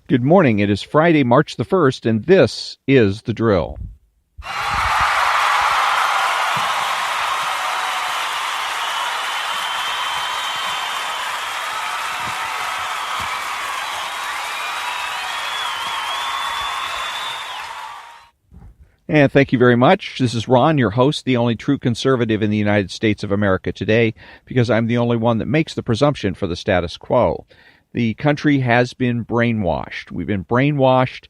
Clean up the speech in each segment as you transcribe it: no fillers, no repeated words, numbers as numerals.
Good morning. It is Friday, March the 1st, and this is The Drill. And thank you very much. This is Ron, your host, the only true conservative in the United States of America today, because I'm the only one that makes the presumption for the status quo. The country has been brainwashed. We've been brainwashed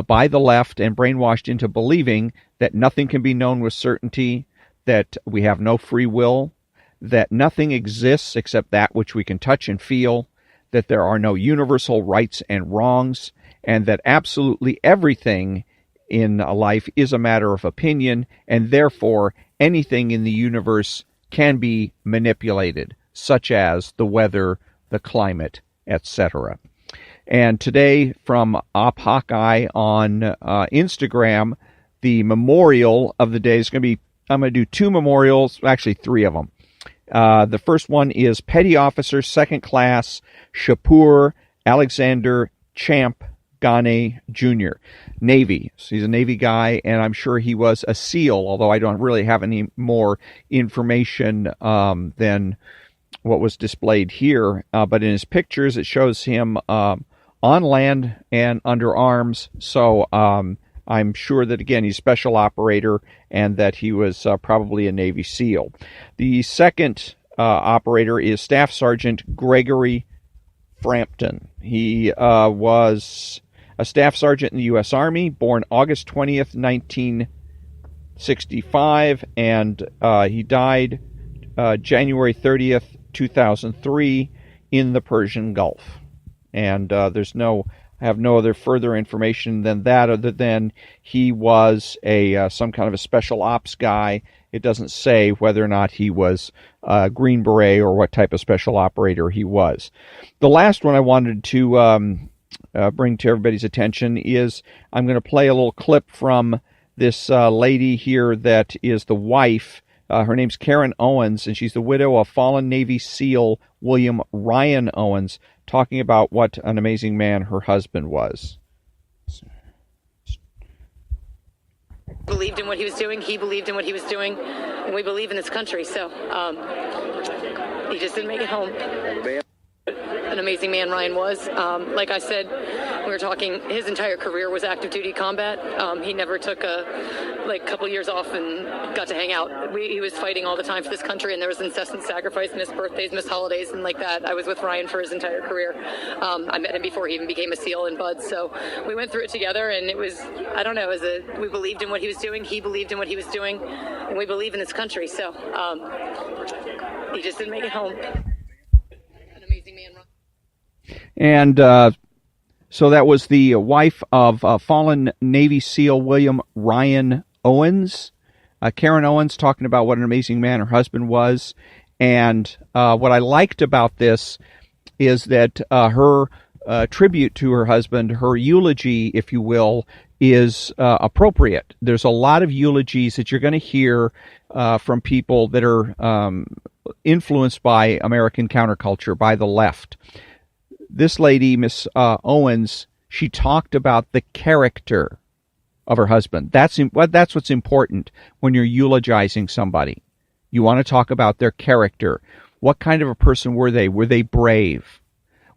by the left and brainwashed into believing that nothing can be known with certainty, that we have no free will, that nothing exists except that which we can touch and feel, that there are no universal rights and wrongs, and that absolutely everything in life is a matter of opinion, and therefore anything in the universe can be manipulated, such as the weather, the climate, etc. And today, from Hawkeye on Instagram, the memorial of the day is going to be, I'm going to do two memorials, actually three of them. The first one is Petty Officer Second Class Shapur Alexander Champ Ghane Jr., Navy. So he's a Navy guy, and I'm sure he was a SEAL, although I don't really have any more information than what was displayed here. But in his pictures, it shows him on land and under arms. So I'm sure that, again, he's a special operator and that he was probably a Navy SEAL. The second operator is Staff Sergeant Gregory Frampton. He was a staff sergeant in the U.S. Army, born August 20th, 1965, and he died January 30th, 2003 in the Persian Gulf. And I have no other further information than that, other than he was some kind of a special ops guy. It doesn't say whether or not he was a Green Beret or what type of special operator he was. The last one I wanted to bring to everybody's attention is I'm going to play a little clip from this lady here that is the wife. Her name's Karen Owens, and she's the widow of fallen Navy SEAL William Ryan Owens, talking about what an amazing man her husband was. Believed in what he was doing. He believed in what he was doing, and we believe in this country. So he just didn't make it home. An amazing man Ryan was. Like I said, we were talking, his entire career was active duty combat. He never took a couple years off and got to hang out. He was fighting all the time for this country, and there was incessant sacrifice, missed birthdays, missed holidays, and like that. I was with Ryan for his entire career. I met him before he even became a SEAL in Bud, so we went through it together, and it was, I don't know, we believed in what he was doing, he believed in what he was doing, and we believe in this country, so he just didn't make it home. An amazing man. And so that was the wife of fallen Navy SEAL William Ryan Owens. Karen Owens talking about what an amazing man her husband was. And what I liked about this is that her tribute to her husband, her eulogy, if you will, is appropriate. There's a lot of eulogies that you're going to hear from people that are influenced by American counterculture, by the left. This lady, Miss Owens, she talked about the character of her husband. That's what's important when you're eulogizing somebody. You want to talk about their character. What kind of a person were they? Were they brave?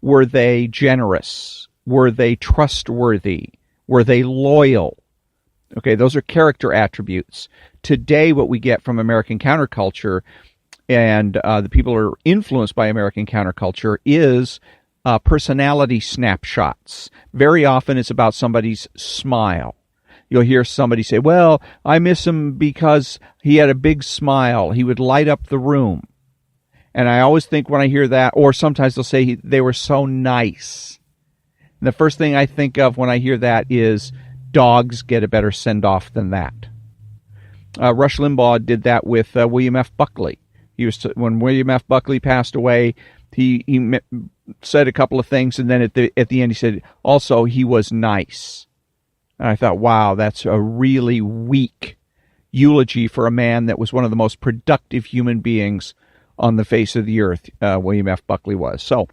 Were they generous? Were they trustworthy? Were they loyal? Okay, those are character attributes. Today, what we get from American counterculture and the people who are influenced by American counterculture is personality snapshots. Very often it's about somebody's smile. You'll hear somebody say, well, I miss him because he had a big smile. He would light up the room. And I always think when I hear that, or sometimes they'll say they were so nice. And the first thing I think of when I hear that is dogs get a better send-off than that. Rush Limbaugh did that with William F. Buckley. When William F. Buckley passed away, he said a couple of things, and then at the end he said, also, he was nice. And I thought, wow, that's a really weak eulogy for a man that was one of the most productive human beings on the face of the earth, William F. Buckley was. So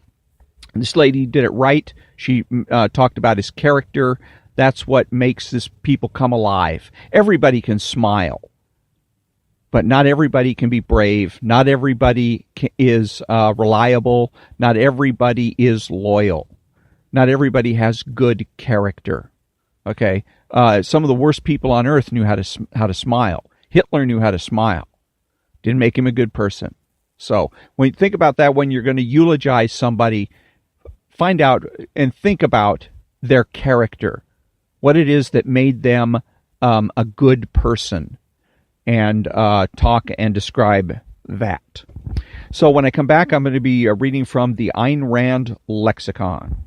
This lady did it right. She talked about his character. That's what makes this people come alive. Everybody can smile, but not everybody can be brave. Not everybody is reliable. Not everybody is loyal. Not everybody has good character. Okay, some of the worst people on earth knew how to smile. Hitler knew how to smile. Didn't make him a good person. So when you think about that, when you're going to eulogize somebody, find out and think about their character, what it is that made them a good person, and talk and describe that. So when I come back, I'm going to be reading from the Ayn Rand lexicon.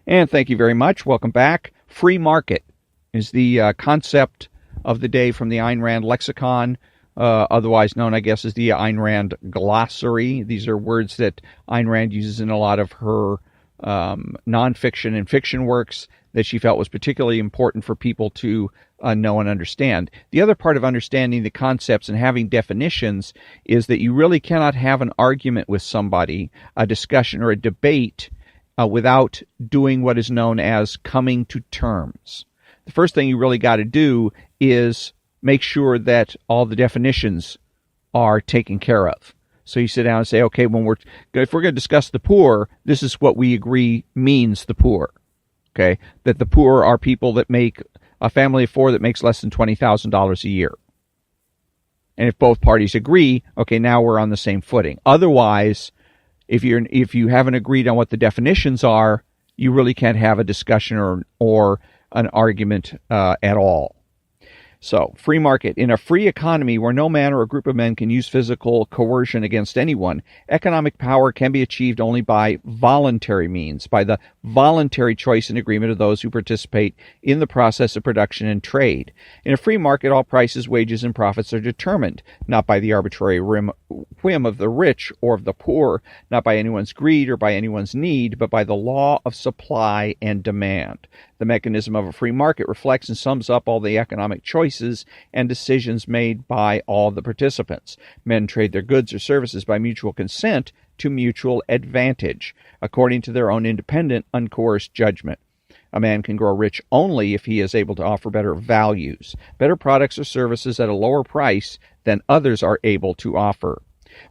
And thank you very much. Welcome back. Free market is the concept of the day from the Ayn Rand lexicon, otherwise known, I guess, as the Ayn Rand glossary. These are words that Ayn Rand uses in a lot of her nonfiction and fiction works that she felt was particularly important for people to know and understand. The other part of understanding the concepts and having definitions is that you really cannot have an argument with somebody, a discussion or a debate, without doing what is known as coming to terms. The first thing you really got to do is make sure that all the definitions are taken care of. So you sit down and say, okay, if we're going to discuss the poor, this is what we agree means the poor. Okay, that the poor are people that make a family of four that makes less than $20,000 a year. And if both parties agree, okay, now we're on the same footing. Otherwise, if you haven't agreed on what the definitions are, you really can't have a discussion or an argument at all. So, free market. In a free economy where no man or a group of men can use physical coercion against anyone, economic power can be achieved only by voluntary means, by the voluntary choice and agreement of those who participate in the process of production and trade. In a free market, all prices, wages, and profits are determined, not by the arbitrary whim of the rich or of the poor, not by anyone's greed or by anyone's need, but by the law of supply and demand. The mechanism of a free market reflects and sums up all the economic choices and decisions made by all the participants. Men trade their goods or services by mutual consent to mutual advantage, according to their own independent, uncoerced judgment. A man can grow rich only if he is able to offer better values, better products or services at a lower price than others are able to offer.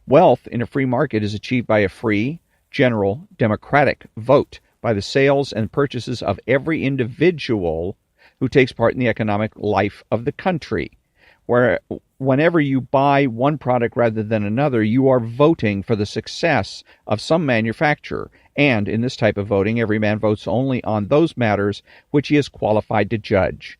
Wealth in a free market is achieved by a free, general, democratic vote, by the sales and purchases of every individual who takes part in the economic life of the country. Where whenever you buy one product rather than another, you are voting for the success of some manufacturer. And in this type of voting, every man votes only on those matters which he is qualified to judge,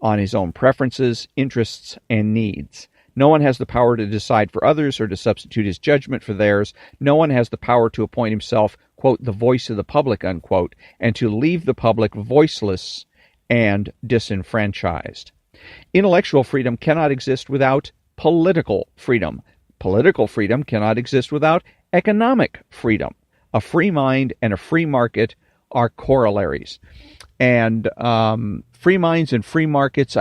on his own preferences, interests, and needs. No one has the power to decide for others or to substitute his judgment for theirs. No one has the power to appoint himself, quote, the voice of the public, unquote, and to leave the public voiceless and disenfranchised. Intellectual freedom cannot exist without political freedom. Political freedom cannot exist without economic freedom. A free mind and a free market are corollaries. And free minds and free markets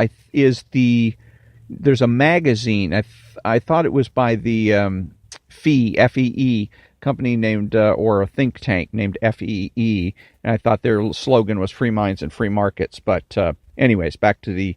there's a magazine. I thought it was by the FEE, F-E-E, company named, or a think tank named FEE, and I thought their slogan was free minds and free markets. But anyways, back to the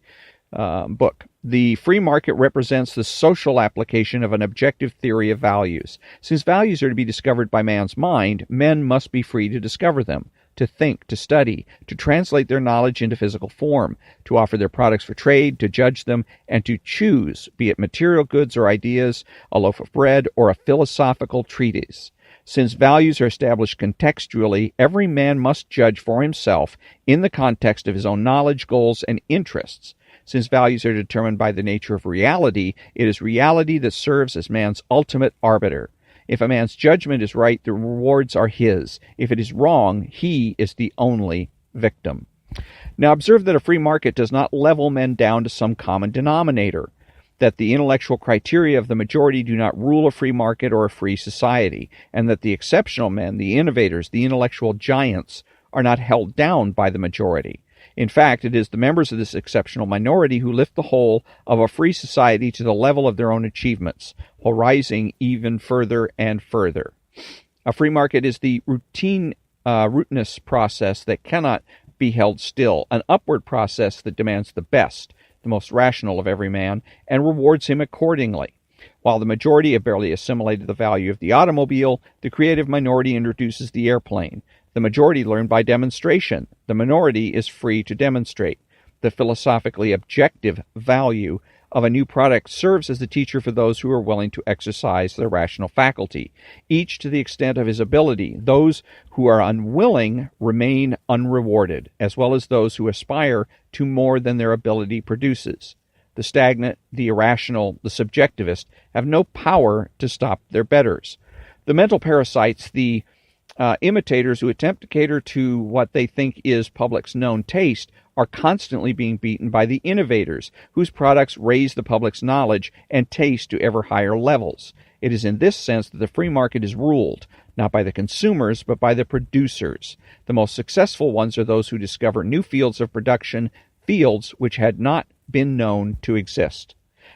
book. The free market represents the social application of an objective theory of values. Since values are to be discovered by man's mind, men must be free to discover them, to think, to study, to translate their knowledge into physical form, to offer their products for trade, to judge them, and to choose, be it material goods or ideas, a loaf of bread, or a philosophical treatise. Since values are established contextually, every man must judge for himself in the context of his own knowledge, goals, and interests. Since values are determined by the nature of reality, it is reality that serves as man's ultimate arbiter. If a man's judgment is right, the rewards are his. If it is wrong, he is the only victim. Now observe that a free market does not level men down to some common denominator, that the intellectual criteria of the majority do not rule a free market or a free society, and that the exceptional men, the innovators, the intellectual giants, are not held down by the majority. In fact, it is the members of this exceptional minority who lift the whole of a free society to the level of their own achievements, while rising even further and further. A free market is the routinous process that cannot be held still, an upward process that demands the best, the most rational of every man, and rewards him accordingly. While the majority have barely assimilated the value of the automobile, the creative minority introduces the airplane. The majority learn by demonstration. The minority is free to demonstrate. The philosophically objective value of a new product serves as the teacher for those who are willing to exercise their rational faculty, each to the extent of his ability. Those who are unwilling remain unrewarded, as well as those who aspire to more than their ability produces. The stagnant, the irrational, the subjectivist have no power to stop their betters. The mental parasites, the imitators who attempt to cater to what they think is public's known taste, are constantly being beaten by the innovators, whose products raise the public's knowledge and taste to ever higher levels. It is in this sense that the free market is ruled, not by the consumers, but by the producers. The most successful ones are those who discover new fields of production, fields which had not been known to exist.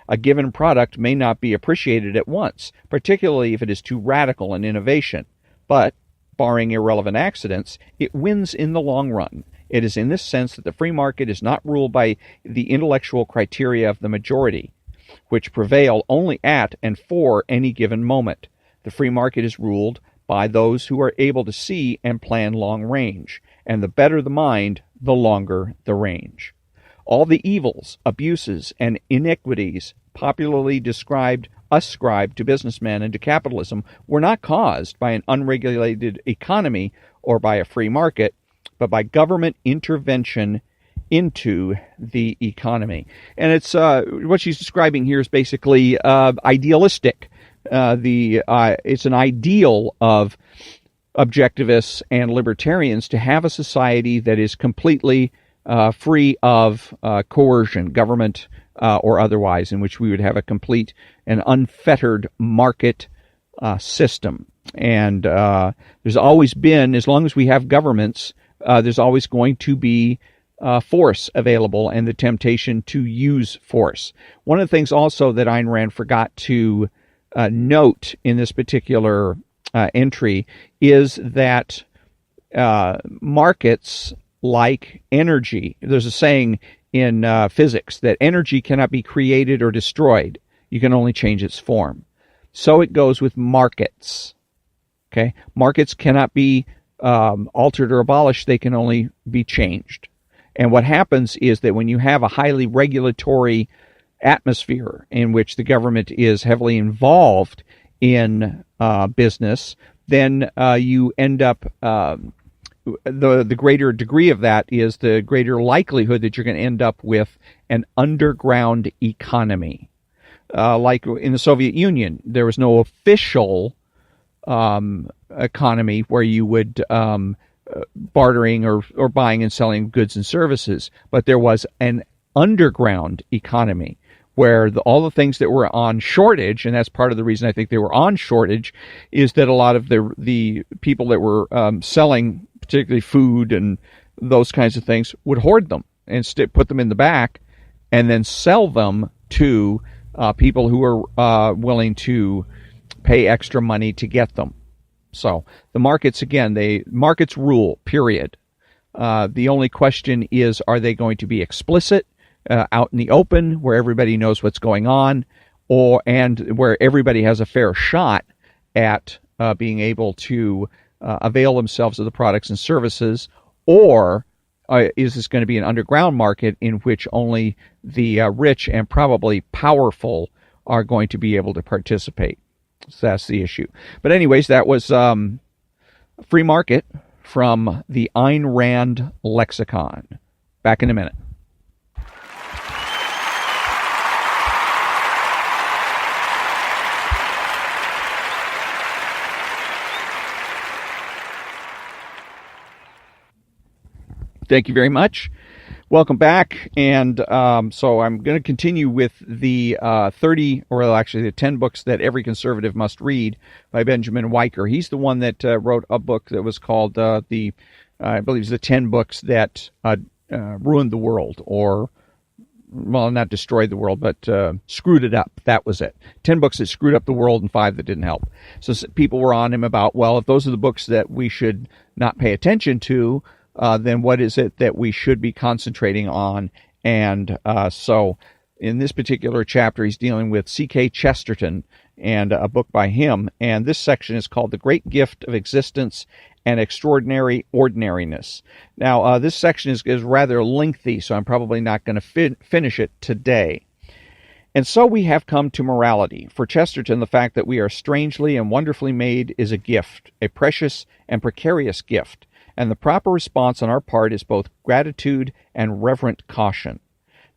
A given product may not be appreciated at once, particularly if it is too radical in innovation, but, barring irrelevant accidents, it wins in the long run. It is in this sense that the free market is not ruled by the intellectual criteria of the majority, which prevail only at and for any given moment. The free market is ruled by those who are able to see and plan long range, and the better the mind, the longer the range. All the evils, abuses, and iniquities popularly ascribed to businessmen and to capitalism were not caused by an unregulated economy or by a free market, but by government intervention into the economy. And it's what she's describing here is basically idealistic. It's an ideal of objectivists and libertarians to have a society that is completely free of coercion, government or otherwise, in which we would have a complete and unfettered market system. And there's always been, as long as we have governments, there's always going to be force available and the temptation to use force. One of the things also that Ayn Rand forgot to note in this particular entry is that markets like energy, there's a saying in physics that energy cannot be created or destroyed. You can only change its form. So it goes with markets. Okay, markets cannot be altered or abolished. They can only be changed. And what happens is that when you have a highly regulatory atmosphere in which the government is heavily involved in business, then you end up, the greater degree of that is the greater likelihood that you're going to end up with an underground economy. Like in the Soviet Union, there was no official economy where you would bartering or buying and selling goods and services, but there was an underground economy where all the things that were on shortage, and that's part of the reason I think they were on shortage, is that a lot of the people that were selling, particularly food and those kinds of things, would hoard them and put them in the back and then sell them to people who are willing to pay extra money to get them. So the markets, again, markets rule, period. The only question is, are they going to be explicit, out in the open, where everybody knows what's going on, and where everybody has a fair shot at being able to avail themselves of the products and services, or is this going to be an underground market in which only the rich and probably powerful are going to be able to participate? So that's the issue. But anyways, that was Free Market from the Ayn Rand lexicon. Back in a minute. Thank you very much. Welcome back. And so I'm going to continue with the 10 books that every conservative must read by Benjamin Wiker. He's the one that wrote a book that was called I believe it's the 10 books that ruined the world, or, well, not destroyed the world, but screwed it up. That was it. 10 books that screwed up the world and 5 that didn't help. So people were on him about, well, if those are the books that we should not pay attention to, then what is it that we should be concentrating on? And so in this particular chapter, he's dealing with C.K. Chesterton and a book by him. And this section is called The Great Gift of Existence and Extraordinary Ordinariness. Now, this section is rather lengthy, so I'm probably not going to finish it today. And so we have come to morality. For Chesterton, the fact that we are strangely and wonderfully made is a gift, a precious and precarious gift, and the proper response on our part is both gratitude and reverent caution.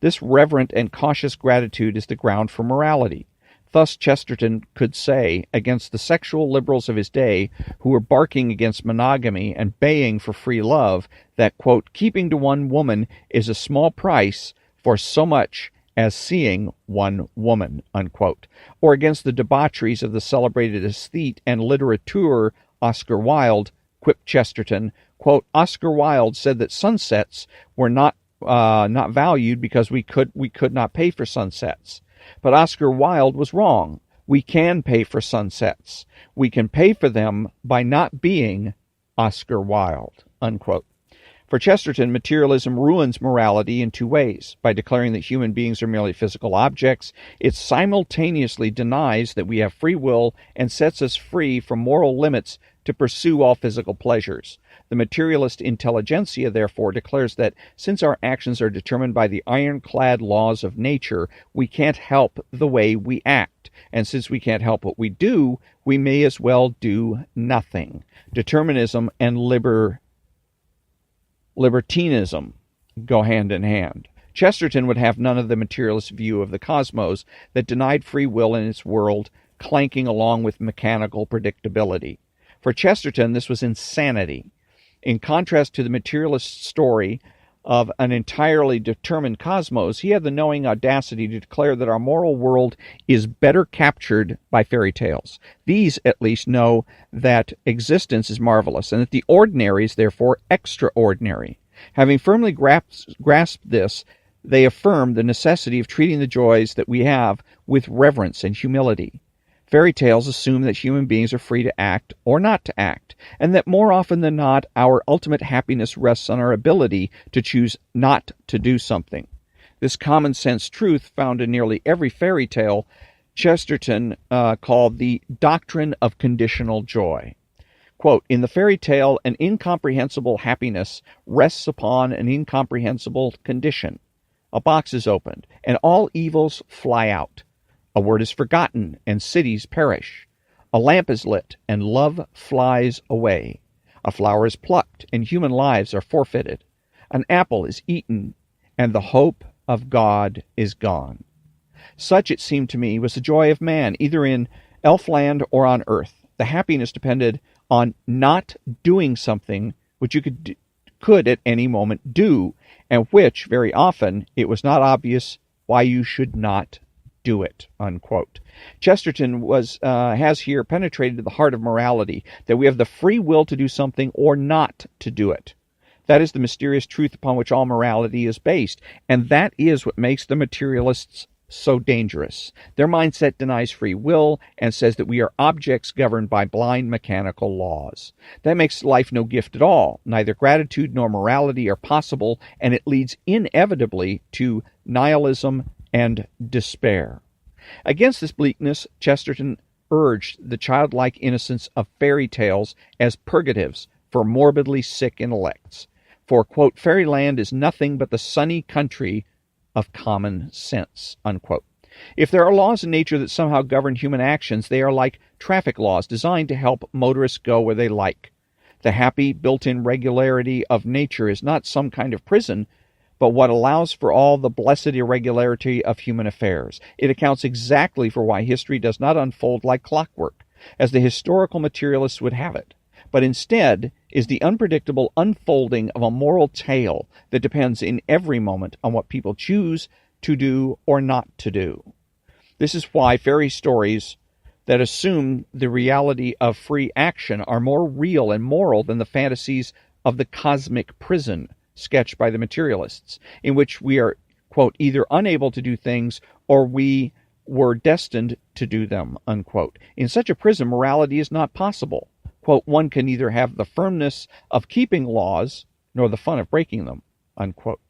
This reverent and cautious gratitude is the ground for morality. Thus Chesterton could say, against the sexual liberals of his day, who were barking against monogamy and baying for free love, that, quote, keeping to one woman is a small price for so much as seeing one woman, unquote. Or against the debaucheries of the celebrated aesthete and litterateur Oscar Wilde, quipped Chesterton, quote, Oscar Wilde said that sunsets were not valued because we could not pay for sunsets. But Oscar Wilde was wrong. We can pay for sunsets. We can pay for them by not being Oscar Wilde, unquote. For Chesterton, materialism ruins morality in 2 ways. By declaring that human beings are merely physical objects, it simultaneously denies that we have free will and sets us free from moral limits to pursue all physical pleasures. The materialist intelligentsia, therefore, declares that since our actions are determined by the ironclad laws of nature, we can't help the way we act. And since we can't help what we do, we may as well do nothing. Determinism and libertinism go hand in hand. Chesterton would have none of the materialist view of the cosmos that denied free will in its world, clanking along with mechanical predictability. For Chesterton, this was insanity. In contrast to the materialist story of an entirely determined cosmos, he had the knowing audacity to declare that our moral world is better captured by fairy tales. These, at least, know that existence is marvelous, and that the ordinary is therefore extraordinary. Having firmly grasped this, they affirm the necessity of treating the joys that we have with reverence and humility. Fairy tales assume that human beings are free to act or not to act, and that more often than not, our ultimate happiness rests on our ability to choose not to do something. This common sense truth, found in nearly every fairy tale, Chesterton called the doctrine of conditional joy. Quote, in the fairy tale, an incomprehensible happiness rests upon an incomprehensible condition. A box is opened, and all evils fly out. A word is forgotten, and cities perish. A lamp is lit, and love flies away. A flower is plucked, and human lives are forfeited. An apple is eaten, and the hope of God is gone. Such, it seemed to me, was the joy of man, either in elfland or on earth. The happiness depended on not doing something which you could at any moment do, and which, very often, it was not obvious why you should not do it, unquote. Chesterton has here penetrated to the heart of morality, that we have the free will to do something or not to do it. That is the mysterious truth upon which all morality is based, and that is what makes the materialists so dangerous. Their mindset denies free will and says that we are objects governed by blind mechanical laws. That makes life no gift at all. Neither gratitude nor morality are possible, and it leads inevitably to nihilism and despair. Against this bleakness, Chesterton urged the childlike innocence of fairy tales as purgatives for morbidly sick intellects. For, quote, fairyland is nothing but the sunny country of common sense, unquote. If there are laws in nature that somehow govern human actions, they are like traffic laws designed to help motorists go where they like. The happy, built-in regularity of nature is not some kind of prison, but what allows for all the blessed irregularity of human affairs. It accounts exactly for why history does not unfold like clockwork, as the historical materialists would have it, but instead is the unpredictable unfolding of a moral tale that depends in every moment on what people choose to do or not to do. This is why fairy stories that assume the reality of free action are more real and moral than the fantasies of the cosmic prison, sketched by the materialists, in which we are, quote, either unable to do things or we were destined to do them, unquote. In such a prism, morality is not possible. Quote, one can neither have the firmness of keeping laws nor the fun of breaking them, unquote.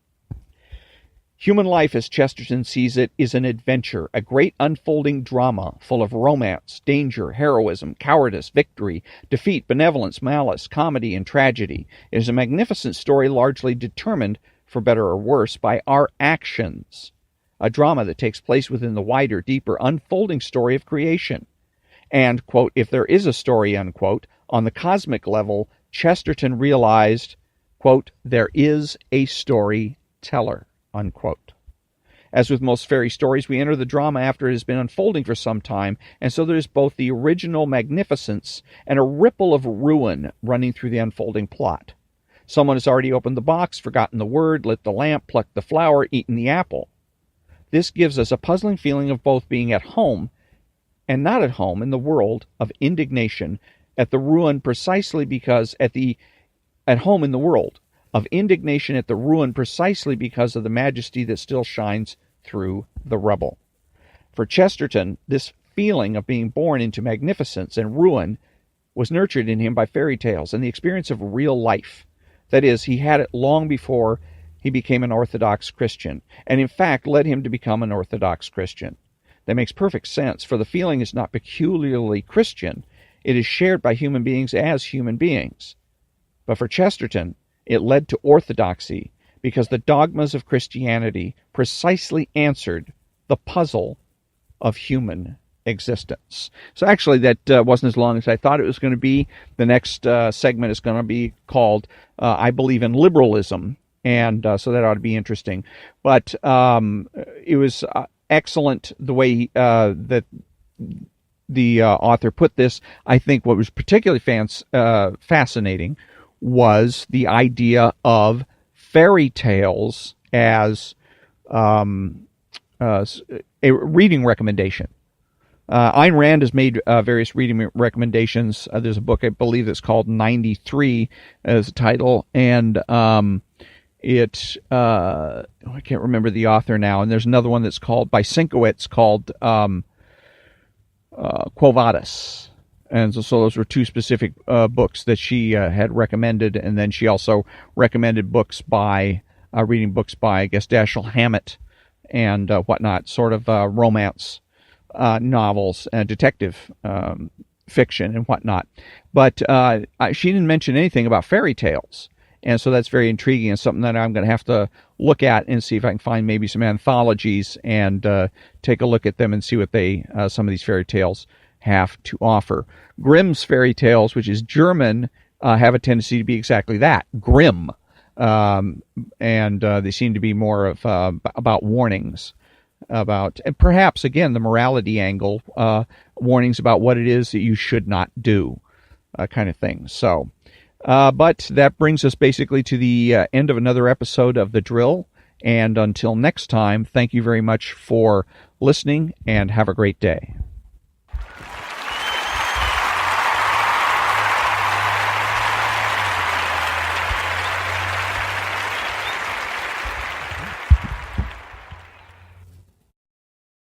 Human life, as Chesterton sees it, is an adventure, a great unfolding drama full of romance, danger, heroism, cowardice, victory, defeat, benevolence, malice, comedy, and tragedy. It is a magnificent story largely determined, for better or worse, by our actions. A drama that takes place within the wider, deeper, unfolding story of creation. And, quote, if there is a story, unquote, on the cosmic level, Chesterton realized, quote, there is a storyteller, unquote. As with most fairy stories, we enter the drama after it has been unfolding for some time, and so there's both the original magnificence and a ripple of ruin running through the unfolding plot. Someone has already opened the box, forgotten the word, lit the lamp, plucked the flower, eaten the apple. This gives us a puzzling feeling of both being at home and not at home in the world of indignation at the ruin precisely because at home in the world of indignation at the ruin precisely because of the majesty that still shines through the rubble. For Chesterton, this feeling of being born into magnificence and ruin was nurtured in him by fairy tales and the experience of real life. That is, he had it long before he became an Orthodox Christian, and in fact led him to become an Orthodox Christian. That makes perfect sense, for the feeling is not peculiarly Christian. It is shared by human beings as human beings. But for Chesterton, it led to orthodoxy because the dogmas of Christianity precisely answered the puzzle of human existence. So actually that wasn't as long as I thought it was going to be. The next segment is going to be called I Believe in Liberalism, and so that ought to be interesting. But it was excellent the way that the author put this. I think what was particularly fascinating was the idea of fairy tales as a reading recommendation. Ayn Rand has made various reading recommendations. There's a book, I believe, that's called 93 as a title, and I can't remember the author now. And there's another one that's called, by Sienkiewicz, called Quo Vadis. And so those were two specific books that she had recommended, and then she also recommended books by, reading books by, I guess, Dashiell Hammett and whatnot, sort of romance novels, detective fiction and whatnot. But she didn't mention anything about fairy tales, and so that's very intriguing and something that I'm going to have to look at and see if I can find maybe some anthologies and take a look at them and see what some of these fairy tales have to offer. Grimm's fairy tales, which is German, have a tendency to be exactly that, grim, and they seem to be more of about warnings, about, and perhaps again the morality angle, warnings about what it is that you should not do, kind of thing. So, but that brings us basically to the end of another episode of The Drill. And until next time, thank you very much for listening, and have a great day.